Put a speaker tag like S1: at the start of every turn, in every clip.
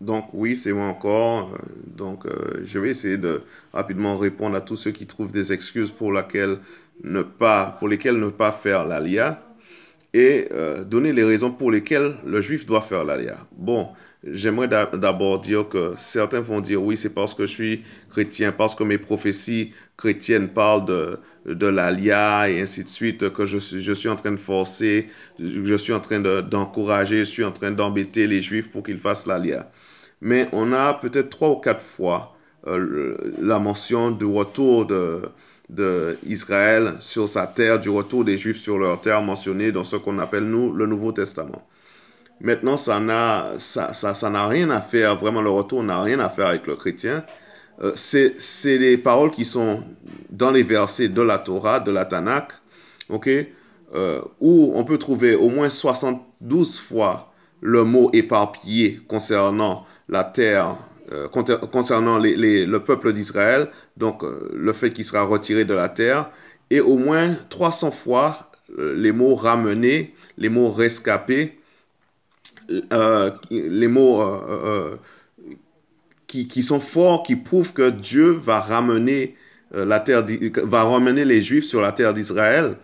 S1: Donc oui, c'est moi encore. Je vais essayer de rapidement répondre à tous ceux qui trouvent des excuses pour lesquelles ne pas faire l'alia et donner les raisons pour lesquelles le juif doit faire l'alia. Bon, j'aimerais d'abord dire que certains vont dire oui, c'est parce que je suis chrétien, parce que mes prophéties chrétiennes parlent de l'alia et ainsi de suite, que je suis en train de forcer, je suis en train d'encourager, je suis en train d'embêter les juifs pour qu'ils fassent l'alia. Mais on a peut-être trois ou quatre fois la mention du retour de Israël sur sa terre, du retour des Juifs sur leur terre mentionné dans ce qu'on appelle, nous, le Nouveau Testament. Maintenant, ça n'a rien à faire, vraiment le retour n'a rien à faire avec le chrétien. C'est les paroles qui sont dans les versets de la Torah, de la Tanakh, ok, où on peut trouver au moins 72 fois le mot éparpillé concernant la terre, concernant le peuple d'Israël, donc le fait qu'il sera retiré de la terre, et au moins 300 fois les mots ramenés, les mots rescapés, les mots qui sont forts, qui prouvent que Dieu va ramener va ramener les Juifs sur la terre d'Israël.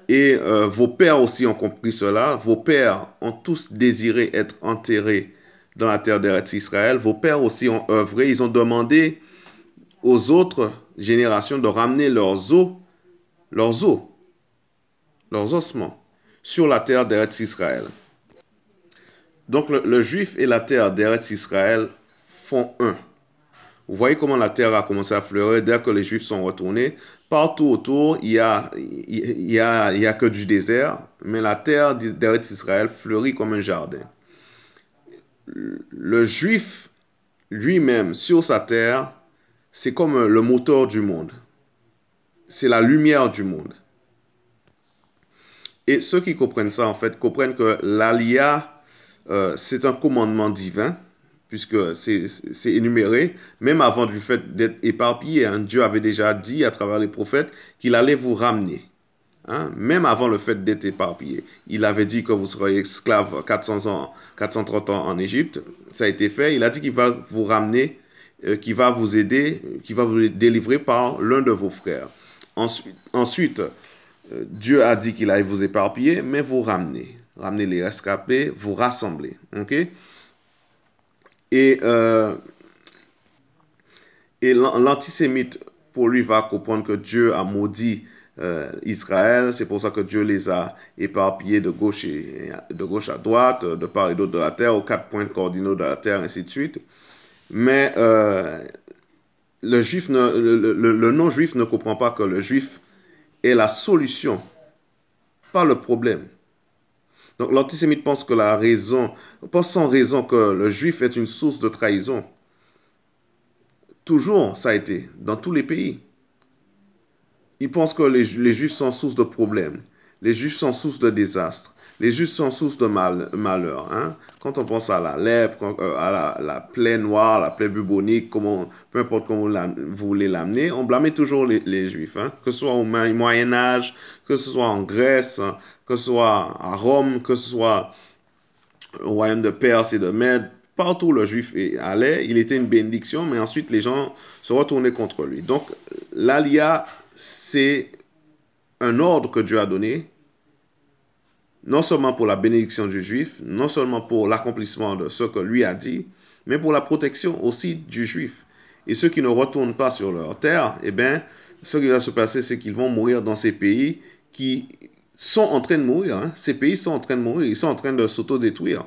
S1: Et vos pères aussi ont compris cela. Vos pères ont tous désiré être enterrés dans la terre d'Israël. Vos pères aussi ont œuvré. Ils ont demandé aux autres générations de ramener leurs os, leurs ossements, sur la terre d'Israël. Donc le juif et la terre d'Israël font un. Vous voyez comment la terre a commencé à fleurir dès que les Juifs sont retournés. Partout autour, il y a que du désert, mais la terre d'Israël fleurit comme un jardin. Le Juif lui-même, sur sa terre, c'est comme le moteur du monde. C'est la lumière du monde. Et ceux qui comprennent ça, en fait, comprennent que l'Aliyah, c'est un commandement divin, puisque c'est énuméré, même avant du fait d'être éparpillé. Hein, Dieu avait déjà dit à travers les prophètes qu'il allait vous ramener. Hein, même avant le fait d'être éparpillé. Il avait dit que vous serez esclave 400 ans, 430 ans en Égypte. Ça a été fait. Il a dit qu'il va vous ramener, qu'il va vous aider, qu'il va vous délivrer par l'un de vos frères. Ensuite, Dieu a dit qu'il allait vous éparpiller, mais vous ramener. Ramener les rescapés, vous rassembler. OK? Et, euh, et l'antisémite, pour lui, va comprendre que Dieu a maudit Israël. C'est pour ça que Dieu les a éparpillés de gauche à droite, de part et d'autre de la terre, aux quatre points cardinaux de la terre, ainsi de suite. Mais le non-juif ne comprend pas que le juif est la solution, pas le problème. Donc l'antisémite pense sans raison que le juif est une source de trahison. Toujours, ça a été, dans tous les pays. Ils pensent que les juifs sont source de problèmes. Les juifs sont source de désastres. Les juifs sont source de malheur. Hein? Quand on pense à la lèpre, à la plaie noire, la plaie bubonique, peu importe comment vous voulez l'amener, on blâmait toujours les juifs. Hein? Que ce soit au Moyen-Âge, que ce soit en Grèce, que ce soit à Rome, que ce soit au royaume de Perse et de Mède, partout où le juif allait, il était une bénédiction, mais ensuite les gens se retournaient contre lui. Donc, l'Alia, c'est un ordre que Dieu a donné, non seulement pour la bénédiction du juif, non seulement pour l'accomplissement de ce que lui a dit, mais pour la protection aussi du juif. Et ceux qui ne retournent pas sur leur terre, eh bien, ce qui va se passer, c'est qu'ils vont mourir dans ces pays qui sont en train de mourir. Hein. Ces pays sont en train de mourir, ils sont en train de s'autodétruire.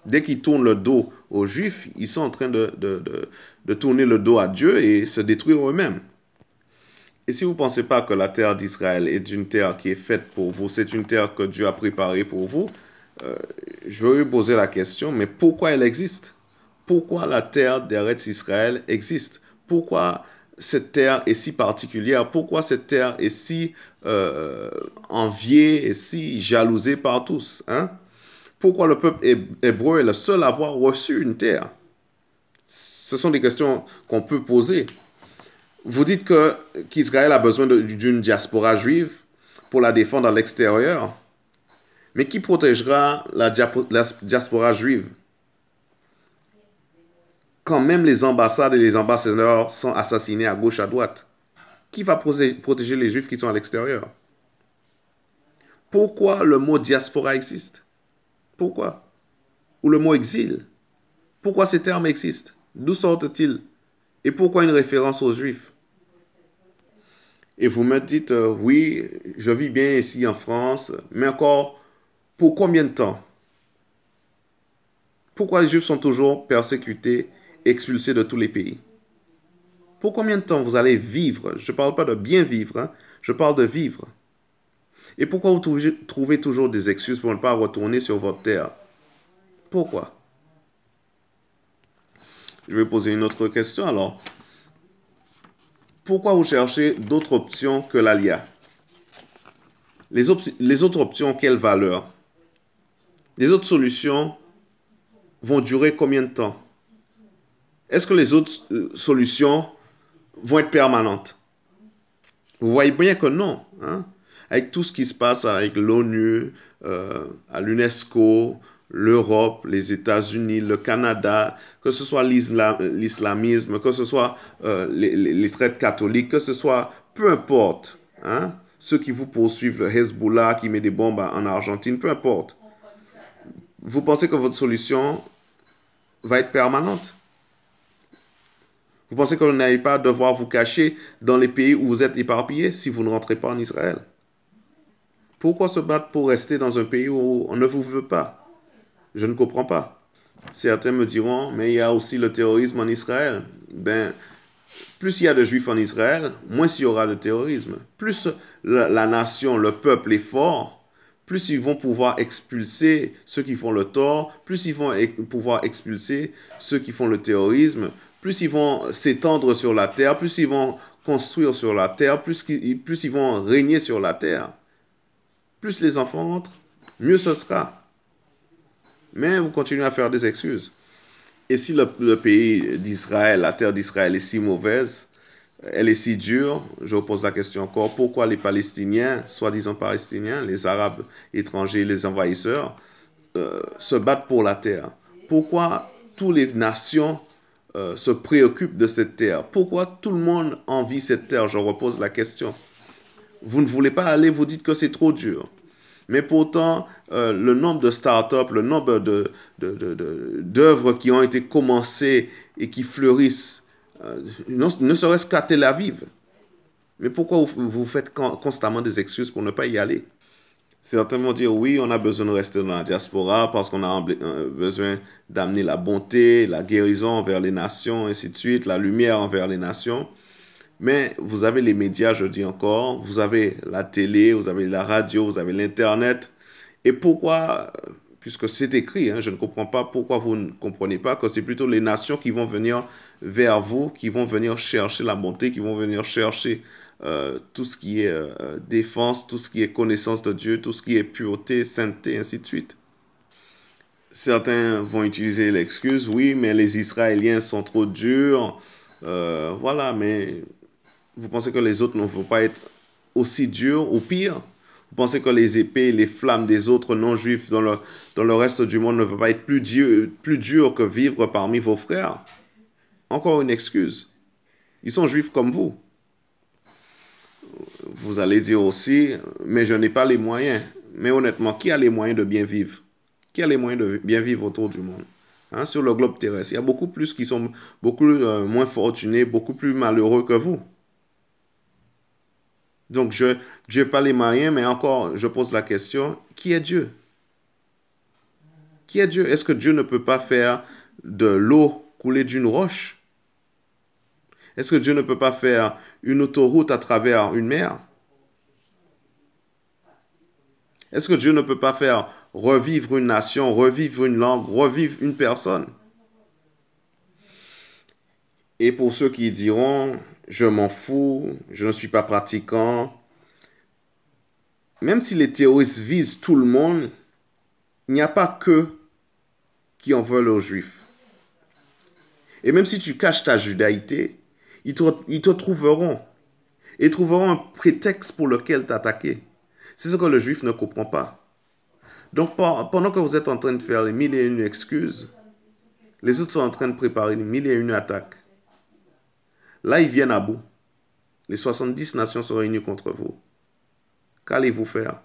S1: Dès qu'ils tournent le dos aux Juifs, ils sont en train de tourner le dos à Dieu et se détruire eux-mêmes. Et si vous ne pensez pas que la terre d'Israël est une terre qui est faite pour vous, c'est une terre que Dieu a préparée pour vous, euh, je vais vous poser la question, mais pourquoi elle existe? Pourquoi la terre d'Eretz Israël existe? Pourquoi cette terre est si particulière? Pourquoi cette terre est si enviée et si jalousée par tous? Hein? Pourquoi le peuple hébreu est le seul à avoir reçu une terre? Ce sont des questions qu'on peut poser. Vous dites qu'Israël a besoin d'une diaspora juive pour la défendre à l'extérieur. Mais qui protégera la diaspora juive? quand même les ambassades et les ambassadeurs sont assassinés à gauche, à droite? Qui va protéger les Juifs qui sont à l'extérieur? Pourquoi le mot diaspora existe? Pourquoi? Ou le mot exil? Pourquoi ces termes existent? D'où sortent-ils? Et pourquoi une référence aux Juifs? Et vous me dites, oui, je vis bien ici en France, mais encore, pour combien de temps? Pourquoi les Juifs sont toujours persécutés, expulsés de tous les pays? Pour combien de temps vous allez vivre? Je ne parle pas de bien vivre, hein, je parle de vivre. Et pourquoi vous trouvez toujours des excuses pour ne pas retourner sur votre terre? Pourquoi? Je vais poser une autre question alors. Pourquoi vous cherchez d'autres options que l'ALIA? Les autres options ont quelle valeur? Les autres solutions vont durer combien de temps? Est-ce que les autres solutions vont être permanentes? Vous voyez bien que non. Hein? Avec tout ce qui se passe avec l'ONU, à l'UNESCO, l'Europe, les États-Unis, le Canada, que ce soit l'islamisme, que ce soit les traites catholiques, que ce soit, peu importe, hein, ceux qui vous poursuivent, le Hezbollah qui met des bombes en Argentine, peu importe. Vous pensez que votre solution va être permanente? Vous pensez que vous n'allez pas devoir vous cacher dans les pays où vous êtes éparpillés si vous ne rentrez pas en Israël? Pourquoi se battre pour rester dans un pays où on ne vous veut pas? Je ne comprends pas. Certains me diront, mais il y a aussi le terrorisme en Israël. Ben, plus il y a de juifs en Israël, moins il y aura de terrorisme. Plus la nation, le peuple est fort, plus ils vont pouvoir expulser ceux qui font le tort, plus ils vont pouvoir expulser ceux qui font le terrorisme, plus ils vont s'étendre sur la terre, plus ils vont construire sur la terre, plus ils vont régner sur la terre. Plus les enfants rentrent, mieux ce sera. Mais vous continuez à faire des excuses. Et si le pays d'Israël, la terre d'Israël est si mauvaise, elle est si dure, je vous pose la question encore, pourquoi les Palestiniens, soi-disant Palestiniens, les Arabes étrangers, les envahisseurs, se battent pour la terre? Pourquoi toutes les nations se préoccupent de cette terre? Pourquoi tout le monde envie cette terre? Je repose la question. Vous ne voulez pas aller, vous dites que c'est trop dur. Mais pourtant, le nombre de startups, le nombre d'œuvres qui ont été commencées et qui fleurissent, ne serait-ce qu'à Tel Aviv. Mais pourquoi vous faites constamment des excuses pour ne pas y aller? Certains vont dire, oui, on a besoin de rester dans la diaspora parce qu'on a besoin d'amener la bonté, la guérison envers les nations, ainsi de suite, la lumière envers les nations. Mais vous avez les médias, je dis encore, vous avez la télé, vous avez la radio, vous avez l'Internet. Et pourquoi, puisque c'est écrit, hein, je ne comprends pas pourquoi vous ne comprenez pas que c'est plutôt les nations qui vont venir vers vous, qui vont venir chercher la bonté, qui vont venir chercher tout ce qui est défense, tout ce qui est connaissance de Dieu, tout ce qui est pureté, sainteté, ainsi de suite. Certains vont utiliser l'excuse, oui, mais les Israéliens sont trop durs. Voilà, mais vous pensez que les autres ne vont pas être aussi durs ou pire? Vous pensez que les épées, les flammes des autres non-juifs dans le reste du monde ne vont pas être plus durs que vivre parmi vos frères? Encore une excuse. Ils sont juifs comme vous. Vous allez dire aussi, mais je n'ai pas les moyens. Mais honnêtement, qui a les moyens de bien vivre? Qui a les moyens de bien vivre autour du monde? Hein, sur le globe terrestre, il y a beaucoup plus qui sont beaucoup moins fortunés, beaucoup plus malheureux que vous. Donc, je n'ai pas les moyens, mais encore, je pose la question, qui est Dieu? Qui est Dieu? Est-ce que Dieu ne peut pas faire de l'eau couler d'une roche? Est-ce que Dieu ne peut pas faire une autoroute à travers une mer? Est-ce que Dieu ne peut pas faire revivre une nation, revivre une langue, revivre une personne? Et pour ceux qui diront, je m'en fous, je ne suis pas pratiquant, même si les terroristes visent tout le monde, il n'y a pas qu'eux qui en veulent aux Juifs. Et même si tu caches ta judaïté, ils te trouveront. Et trouveront un prétexte pour lequel t'attaquer. C'est ce que le Juif ne comprend pas. Donc, pendant que vous êtes en train de faire les mille et une excuses, Les autres sont en train de préparer 1001 attaques. Là, ils viennent à bout. Les 70 nations sont réunies contre vous. Qu'allez-vous faire?